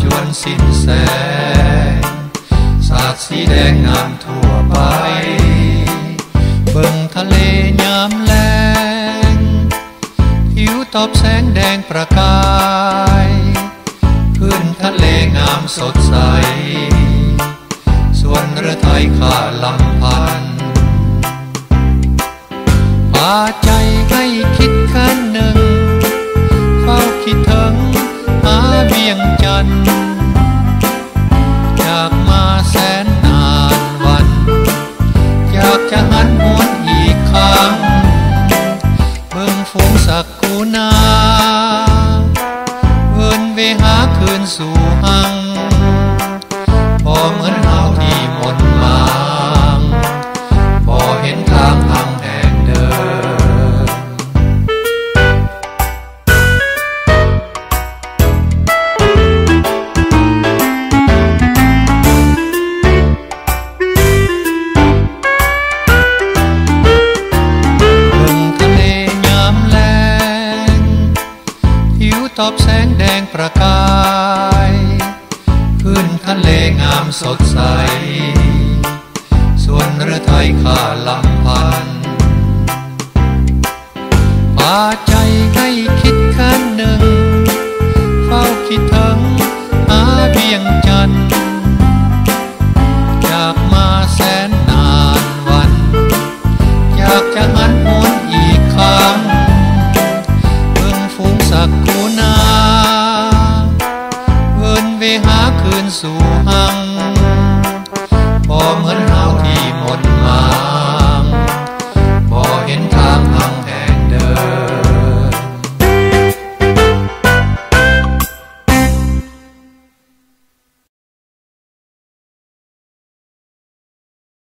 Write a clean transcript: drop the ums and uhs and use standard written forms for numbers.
จวนสิ้นแสงสาดสีแดงงามทั่วไปเบิ่งทะเลยามแลงผิวตอบแสงแดงประกายขึ้นทะเลงามสดใสส่วนเรือไทยข้าลำพันพาใจให้คิดคันหนึ่งเฝ้าคิดถึงหาเวียงจันทร์อยากมาแสนนานวันอยากจะหันหวนอีกครั้งเบิ่งฝูงสักกูนาเวินเวหาคืนสู่หังพอเหมือนเฮาที่หมดหมางพอเห็นทางแห่งเดิมตอบแสงแดงประกายขึ้นทะเลงามสดใสส่วนเรือไทยข้าลำพันพาใจให้คิด